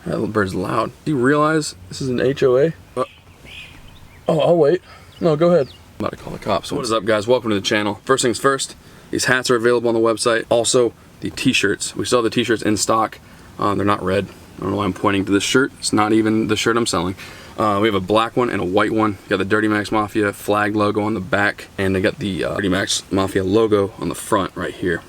That little bird's loud. Do you realize this is an HOA? Oh, I'll wait. No, go ahead. I'm about to call the cops. What is up, guys? Welcome to the channel. First things first, these hats are available on the website. Also, the t-shirts. We still have the t-shirts in stock. They're not red. I don't know why I'm pointing to this shirt. It's not even the shirt I'm selling. We have a black one and a white one. You got the Dirty Max Mafia flag logo on the back, and they got the Dirty Max Mafia logo on the front right here.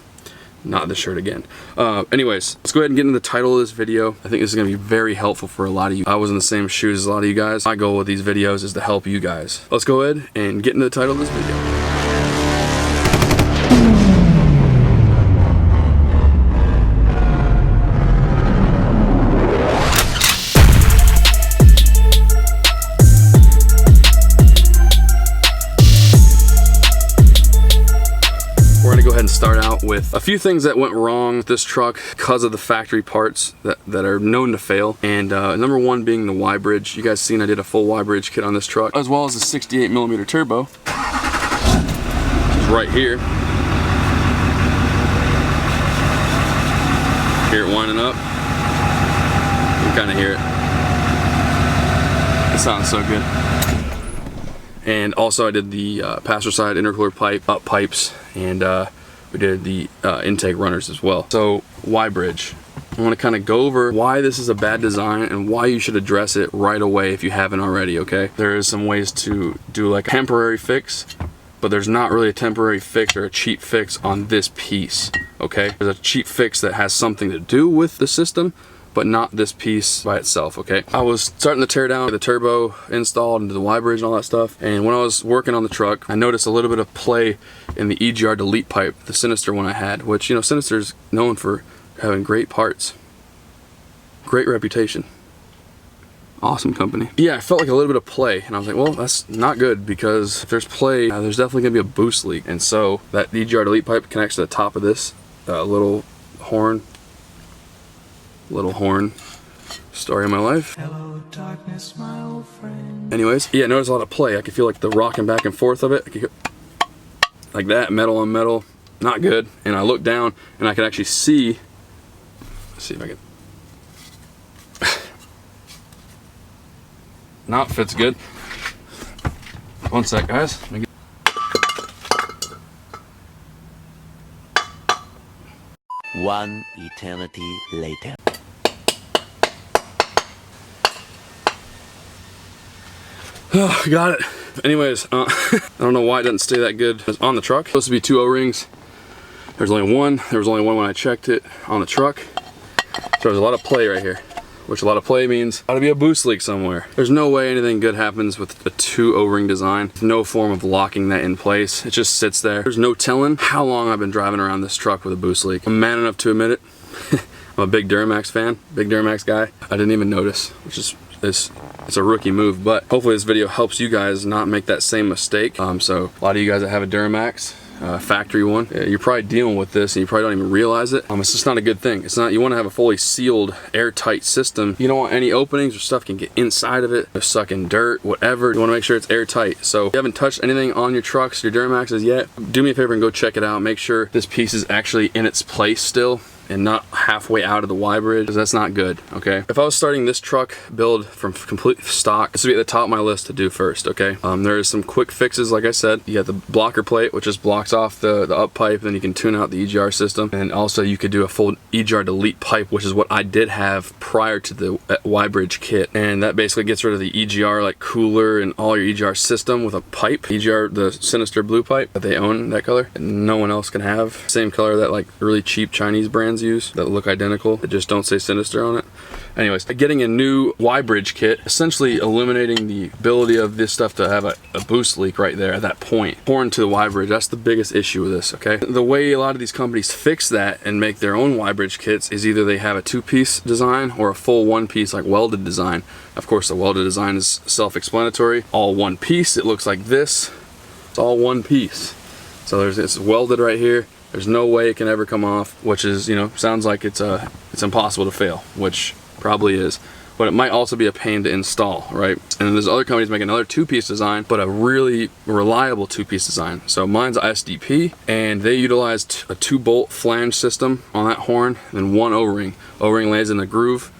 Not the shirt again. Anyways, let's go ahead and get into the title of this video. I think this is going to be very helpful for a lot of you. I was in the same shoes as a lot of you guys. My goal with these videos is to help you guys. Let's go ahead and get into the title of this video. Start out with a few things that went wrong with this truck because of the factory parts that are known to fail, and number one being the Y bridge. You guys seen I did a full Y bridge kit on this truck, as well as a 68mm turbo, which is right here. Hear it winding up. You can kind of hear it. It sounds so good. And also I did the passenger side intercooler pipe, up pipes, and we did the intake runners as well. So Y bridge, I want to kind of go over why this is a bad design and why you should address it right away if you haven't already, okay? There is some ways to do like a temporary fix, but there's not really a temporary fix or a cheap fix on this piece, okay? There's a cheap fix that has something to do with the system, but not this piece by itself, okay? I was starting to tear down the turbo installed into the Y bridge and all that stuff, and when I was working on the truck, I noticed a little bit of play in the EGR delete pipe, the Sinister one I had, which, you know, Sinister's known for having great parts, great reputation, awesome company. Yeah, I felt like a little bit of play, and I was like, well, that's not good, because if there's play, there's definitely gonna be a boost leak. And so that EGR delete pipe connects to the top of this little horn story of my life. Hello, darkness, my old friend. Anyways, yeah, notice a lot of play. I could feel like the rocking back and forth of it. I could go like that, metal on metal, not good. And I looked down and I could actually see, let's see if I can, no, it fits good. One sec, guys. One eternity later. Oh, got it. Anyways, I don't know why it doesn't stay that good. It's on the truck. Supposed to be 2 O-rings. There's only one. There was only one when I checked it on the truck. So there's a lot of play right here, which a lot of play means ought to be a boost leak somewhere. There's no way anything good happens with a 2 O-ring design. There's no form of locking that in place. It just sits there. There's no telling how long I've been driving around this truck with a boost leak. I'm man enough to admit it. I'm a big Duramax fan, big Duramax guy. I didn't even notice, which is it's a rookie move, but hopefully this video helps you guys not make that same mistake. So a lot of you guys that have a Duramax factory one, you're probably dealing with this and you probably don't even realize it. It's just not a good thing. It's not. You want to have a fully sealed, airtight system. You don't want any openings or stuff can get inside of it. They're sucking dirt, whatever. You want to make sure it's airtight. So if you haven't touched anything on your trucks, your Duramaxes yet, do me a favor and go check it out. Make sure this piece is actually in its place still and not halfway out of the Y bridge, because that's not good, okay? If I was starting this truck build from complete stock, this would be at the top of my list to do first, okay? There's some quick fixes, like I said. You got the blocker plate, which just blocks off the up pipe, then you can tune out the EGR system. And also you could do a full EGR delete pipe, which is what I did have prior to the Y bridge kit. And that basically gets rid of the EGR like cooler and all your EGR system with a pipe. EGR, the Sinister blue pipe that they own, that color, and no one else can have. Same color that like really cheap Chinese brands use that look identical, that just don't say Sinister on it. Anyways, getting a new Y bridge kit, essentially eliminating the ability of this stuff to have a boost leak right there at that point. Horn to the Y bridge, that's the biggest issue with this, okay? The way a lot of these companies fix that and make their own Y bridge kits is either they have a 2-piece design or a full 1-piece like welded design. Of course, the welded design is self-explanatory. All 1 piece, it looks like this. It's all 1 piece. So it's welded right here. There's no way it can ever come off, which is, you know, sounds like it's impossible to fail, which probably is. But it might also be a pain to install, right? And then there's other companies making another 2-piece design, but a really reliable 2-piece design. So mine's SDP, and they utilized a 2-bolt flange system on that horn, and 1 O-ring. O-ring lays in the groove,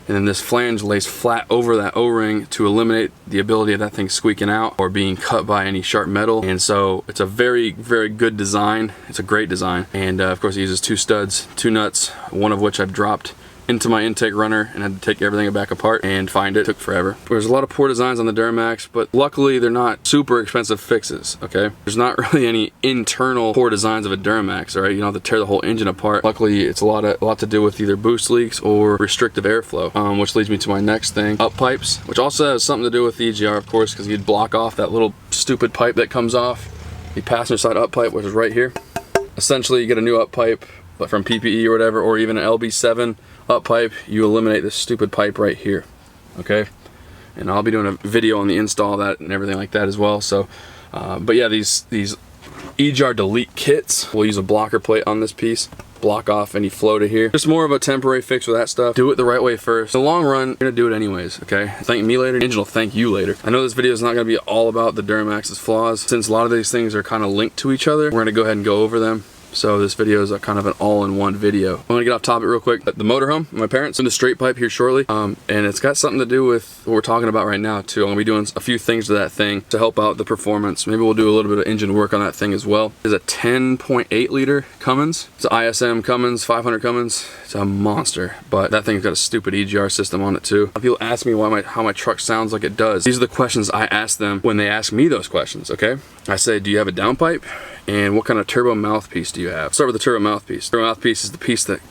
and then this flange lays flat over that O-ring to eliminate the ability of that thing squeaking out or being cut by any sharp metal. And so it's a very, very good design. It's a great design. And of course it uses 2 studs, 2 nuts, one of which I dropped into my intake runner and had to take everything back apart and find it. It took forever. There's a lot of poor designs on the Duramax, but luckily they're not super expensive fixes, okay? There's not really any internal poor designs of a Duramax, all right? You don't have to tear the whole engine apart. Luckily, it's a lot to do with either boost leaks or restrictive airflow, which leads me to my next thing, up pipes, which also has something to do with the EGR, of course, because you'd block off that little stupid pipe that comes off the passenger side up pipe, which is right here. Essentially, you get a new up pipe, but from PPE or whatever, or even an LB7 up pipe, you eliminate this stupid pipe right here, okay? And I'll be doing a video on the install of that and everything like that as well. So, but yeah, these EGR delete kits, we'll use a blocker plate on this piece, block off any flow to here. Just more of a temporary fix with that stuff. Do it the right way first. In the long run, you're gonna do it anyways, okay? Thank me later, the engine will thank you later. I know this video is not gonna be all about the Duramax's flaws. Since a lot of these things are kind of linked to each other, we're gonna go ahead and go over them. So this video is a kind of an all-in-one video. I'm gonna get off topic real quick. The motorhome, my parents, in the straight pipe here shortly, and it's got something to do with what we're talking about right now too. I'm gonna be doing a few things to that thing to help out the performance. Maybe we'll do a little bit of engine work on that thing as well. It's a 10.8 liter Cummins. It's an ISM Cummins, 500 Cummins. It's a monster, but that thing's got a stupid EGR system on it too. People ask me how my truck sounds like it does. These are the questions I ask them when they ask me those questions, okay? I say, do you have a downpipe? And what kind of turbo mouthpiece do you have? Start with the turbo mouthpiece. Turbo mouthpiece is the piece that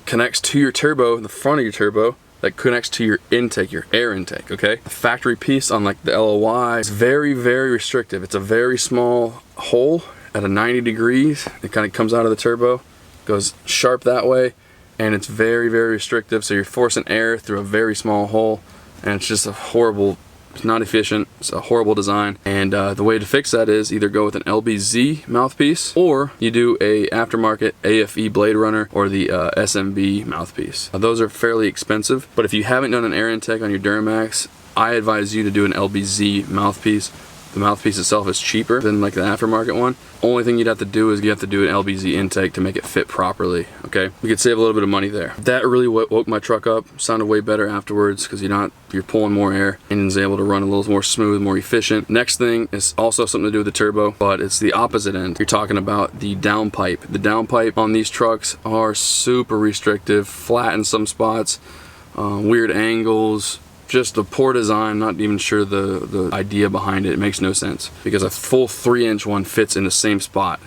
connects to your turbo, the front of your turbo, that connects to your intake, your air intake, okay? The factory piece on like the LOY is very, very restrictive. It's a very small hole at a 90 degrees. It kind of comes out of the turbo, goes sharp that way, and it's very, very restrictive. So you're forcing air through a very small hole, and it's just a horrible, it's not efficient, it's a horrible design. And the way to fix that is either go with an LBZ mouthpiece, or you do a aftermarket AFE bladrunner or the SMB mouthpiece. Those are fairly expensive, but if you haven't done an air intake on your Duramax, I advise you to do an LBZ mouthpiece. The mouthpiece itself is cheaper than like the aftermarket one. Only thing you'd have to do is you have to do an LBZ intake to make it fit properly, okay? You could save a little bit of money there. That really woke my truck up. Sounded way better afterwards because you're pulling more air. Engine's able to run a little more smooth, more efficient. Next thing is also something to do with the turbo, but it's the opposite end. You're talking about the downpipe. The downpipe on these trucks are super restrictive, flat in some spots, weird angles, just a poor design. Not even sure the idea behind it. It makes no sense because a full 3-inch one fits in the same spot,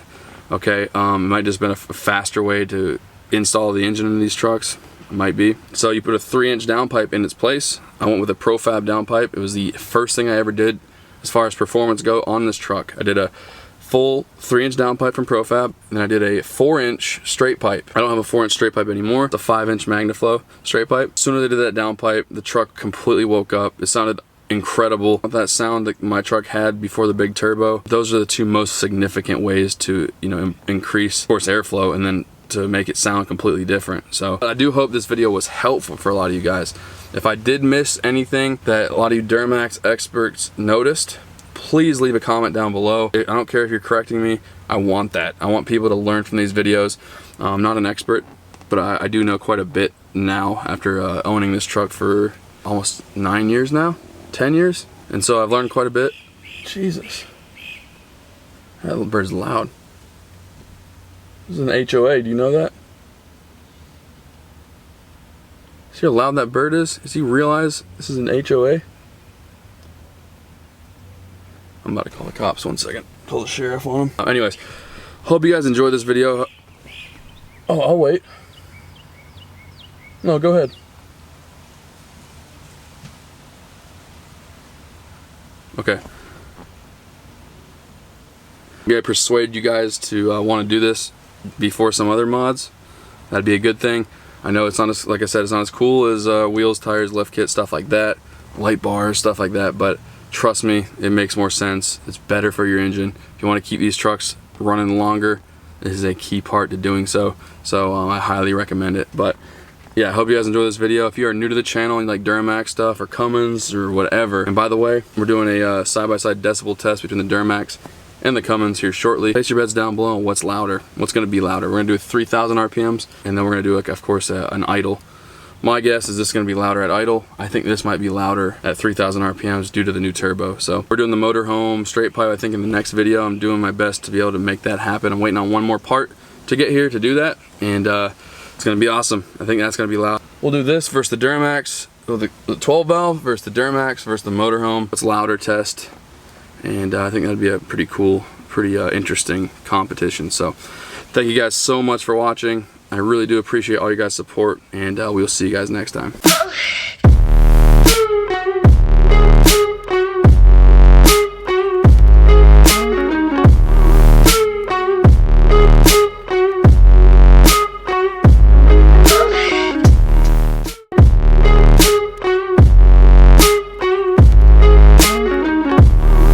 okay? It might just been a faster way to install the engine in these trucks. It might be. So you put a 3-inch downpipe in its place. I went with a Profab downpipe. It was the first thing I ever did as far as performance go on this truck. I did a full 3-inch downpipe from Profab, and then I did a 4-inch straight pipe. I don't have a 4-inch straight pipe anymore. It's a 5-inch magnaflow straight pipe. As soon as I did that downpipe, the truck completely woke up. It sounded incredible. That sound that my truck had before the big turbo, those are the two most significant ways to, you know, increase, of course, airflow, and then to make it sound completely different. So I do hope this video was helpful for a lot of you guys. If I did miss anything that a lot of you Duramax experts noticed, please leave a comment down below. I don't care if you're correcting me. I want that. I want people to learn from these videos. I'm not an expert, but I do know quite a bit now after owning this truck for almost 9 years now, 10 years. And so I've learned quite a bit. Jesus. That little bird's loud. This is an HOA, do you know that? See how loud that bird is? Does he realize this is an HOA? I'm about to call the cops, 1 second. Call the sheriff on him. Anyways, hope you guys enjoyed this video. Oh, I'll wait. No, go ahead. Okay. Maybe I persuade you guys to want to do this before some other mods. That'd be a good thing. I know it's not as, like I said, it's not as cool as wheels, tires, lift kit, stuff like that, light bars, stuff like that, but trust me, it makes more sense. It's better for your engine. If you want to keep these trucks running longer, this is a key part to doing so. So I highly recommend it. But yeah, I hope you guys enjoy this video. If you are new to the channel and you like Duramax stuff or Cummins or whatever, and by the way, we're doing a side-by-side decibel test between the Duramax and the Cummins here shortly. Place your bets down below on what's louder, what's going to be louder. We're going to do 3,000 RPMs, and then we're going to do, like, of course, an idle My guess is this is going to be louder at idle. I think this might be louder at 3,000 RPMs due to the new turbo. So we're doing the motorhome straight pipe. I think in the next video I'm doing my best to be able to make that happen. I'm waiting on one more part to get here to do that, and it's going to be awesome. I think that's going to be loud. We'll do this versus the Duramax, the 12 valve versus the Duramax versus the motorhome. It's louder test, and I think that'd be a pretty cool, pretty interesting competition. So thank you guys so much for watching. I really do appreciate all you guys' support, and we'll see you guys next time.